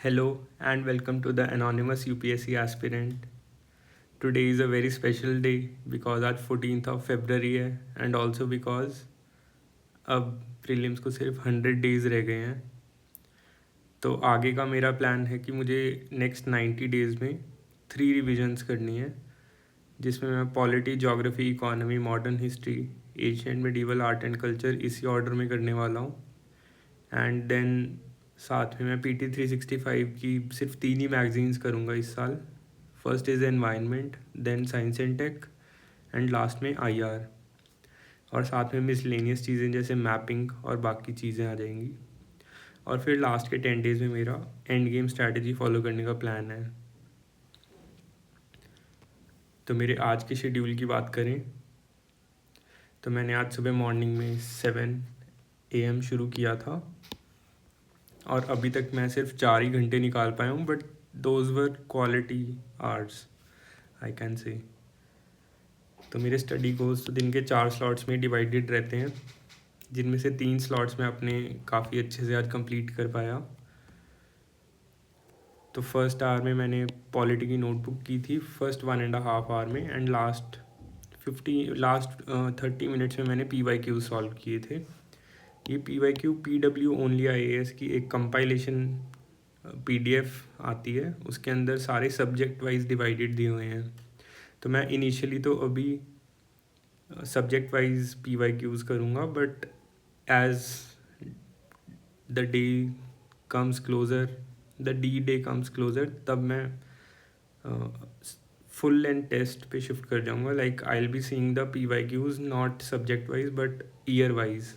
Hello and welcome to the Anonymous UPSC Aspirant. Today is a very special day because आज 14th of February है and also because अब prelims को सिर्फ 100 days रह गए हैं। तो आगे का मेरा प्लान है कि मुझे नेक्स्ट 90 डेज़ में 3 रिविजन्स करनी है, जिसमें मैं polity, geography, economy, modern history, Asian medieval art and culture इसी ऑर्डर में करने वाला हूँ। एंड देन साथ में मैं PT 365 की सिर्फ 3 ही मैगजीन्स करूँगा इस साल। First is environment, then science and tech and last में IR। और साथ में मिसलेनियस चीज़ें जैसे मैपिंग और बाकी चीज़ें आ जाएंगी। और फिर लास्ट के 10 डेज़ में मेरा एंड गेम स्ट्रैटेजी फॉलो करने का प्लान है। तो मेरे आज के शेड्यूल की बात करें तो मैंने आज सुबह मॉर्निंग में 7 AM शुरू किया था और अभी तक मैं सिर्फ 4 ही घंटे निकाल पाया हूँ, but those were quality hours I can say. तो मेरे स्टडी गोल्स तो दिन के 4 स्लॉट्स में डिवाइडेड रहते हैं, जिनमें से 3 स्लॉट्स में अपने काफ़ी अच्छे से आज कंप्लीट कर पाया। तो फर्स्ट आवर में मैंने पॉलिटी की नोटबुक की थी फर्स्ट 1.5 आवर में, एंड लास्ट 30 मिनट्स में मैंने PYQ सॉल्व किए थे। ये PYQ PW ओनली IAS की एक कंपाइलेशन PDF आती है, उसके अंदर सारे सब्जेक्ट वाइज डिवाइडेड दिए हुए हैं। तो मैं इनिशियली तो अभी सब्जेक्ट वाइज PYQs करूँगा, but as the day comes closer, the day comes closer, तब मैं फुल लेंथ टेस्ट पे शिफ्ट कर जाऊँगा। Like I will be seeing the PYQs not subject wise but year wise.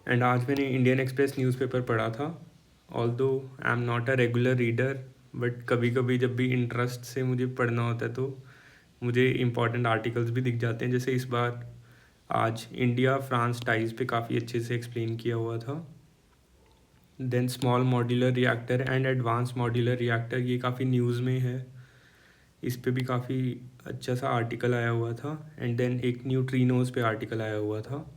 And आज मैंने Indian Express newspaper पढ़ा था। Although I am not a regular reader, but कभी कभी जब भी इंटरेस्ट से मुझे पढ़ना होता है तो मुझे इम्पॉर्टेंट आर्टिकल्स भी दिख जाते हैं। जैसे इस बार आज इंडिया फ्रांस टाइज पे काफ़ी अच्छे से एक्सप्लेन किया हुआ था। Then small modular reactor and advance modular reactor, ये काफ़ी न्यूज़ में है, इस पे भी काफ़ी अच्छा सा आर्टिकल आया हुआ था। एंड देन एक न्यूट्रिनोज पे आर्टिकल आया हुआ था।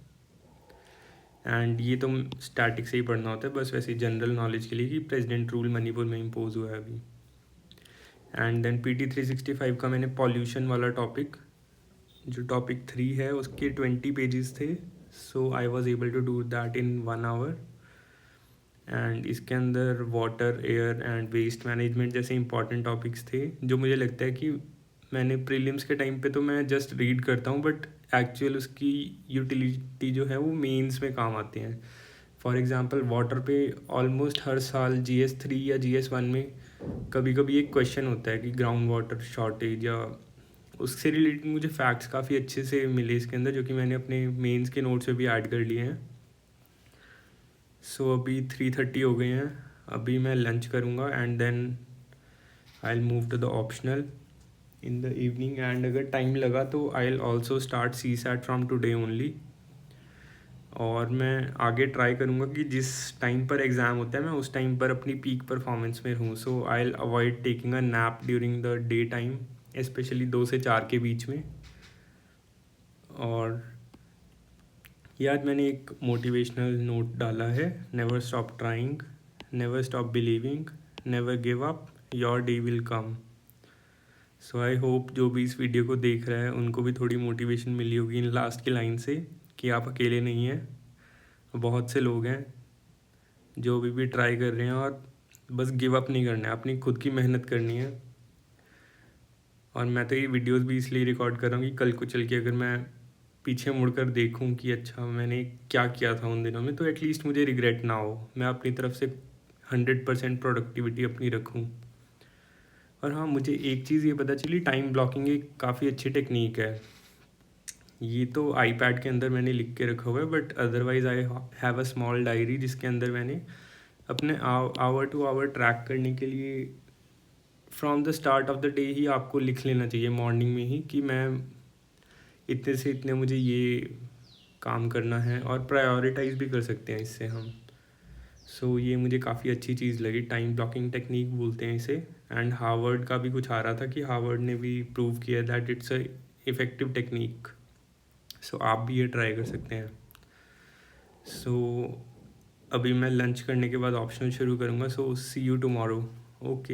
एंड ये तो स्टैटिक से ही पढ़ना होता है, बस वैसे जनरल नॉलेज के लिए कि प्रेसिडेंट रूल मणिपुर में इम्पोज हुआ है अभी। एंड देन PT 365 का मैंने पॉल्यूशन वाला टॉपिक, जो टॉपिक 3 है, उसके 20 पेजेस थे। So I was able to do that in 1 hour. And इसके अंदर water, air and waste management जैसे इंपॉर्टेंट टॉपिक्स थे, जो मुझे लगता है कि मैंने प्रीलिम्स के टाइम पे तो मैं जस्ट रीड करता हूँ, बट एक्चुअल उसकी यूटिलिटी जो है वो मेंस में काम आते हैं। फॉर एग्जांपल वाटर पे ऑलमोस्ट हर साल GS 3 या GS 1 में कभी कभी एक क्वेश्चन होता है कि ग्राउंड वाटर शॉर्टेज, या उससे रिलेटेड मुझे फैक्ट्स काफ़ी अच्छे से मिले इसके अंदर, जो कि मैंने अपने मेंस के नोट्स में भी ऐड कर लिए हैं। सो अभी 3:30 हो गए हैं, अभी मैं लंच करूँगा and then I will move to the optional in the evening. And अगर टाइम लगा तो I will also start CSAT from today only. और मैं आगे ट्राई करूँगा कि जिस टाइम पर एग्ज़ाम होता है मैं उस टाइम पर अपनी पीक परफॉर्मेंस में रहूँ। So I will avoid taking a nap during the day time, specially 2 से 4 के बीच में। और ये आज मैंने एक मोटिवेशनल नोट डाला है, never stop trying, never stop believing, never give up, your day will come. So I hope जो भी इस वीडियो को देख रहा है उनको भी थोड़ी मोटिवेशन मिली होगी इन लास्ट की लाइन से, कि आप अकेले नहीं हैं, बहुत से लोग हैं जो भी ट्राई कर रहे हैं, और बस गिव अप नहीं करना है, अपनी खुद की मेहनत करनी है। और मैं तो ये वीडियोस भी इसलिए रिकॉर्ड कर रहा हूँ कि कल को चल के अगर मैं पीछे मुड़कर देखूं कि अच्छा मैंने क्या किया था उन दिनों में, तो एटलीस्ट मुझे रिग्रेट ना हो, मैं अपनी तरफ से 100% प्रोडक्टिविटी अपनी रखूं। और हाँ, मुझे एक चीज़ ये पता चली, टाइम ब्लॉकिंग एक काफ़ी अच्छी टेक्निक है। ये तो आईपैड के अंदर मैंने लिख के रखा हुआ है, but otherwise I have a small diary जिसके अंदर मैंने अपने आवर टू आवर ट्रैक करने के लिए from the start of the day ही आपको लिख लेना चाहिए मॉर्निंग में ही, कि मैं इतने से इतने मुझे ये काम करना है, और प्रायोरिटाइज भी कर सकते हैं इससे हम। सो ये मुझे काफ़ी अच्छी चीज़ लगी, टाइम ब्लॉकिंग टेक्निक बोलते हैं इसे। एंड हार्वर्ड का भी कुछ आ रहा था कि हार्वर्ड ने भी प्रूव किया that it's a effective technique. So आप भी ये ट्राई कर सकते हैं। सो अभी मैं लंच करने के बाद ऑप्शनल शुरू करूँगा, सो सी यू टुमारो। ओके।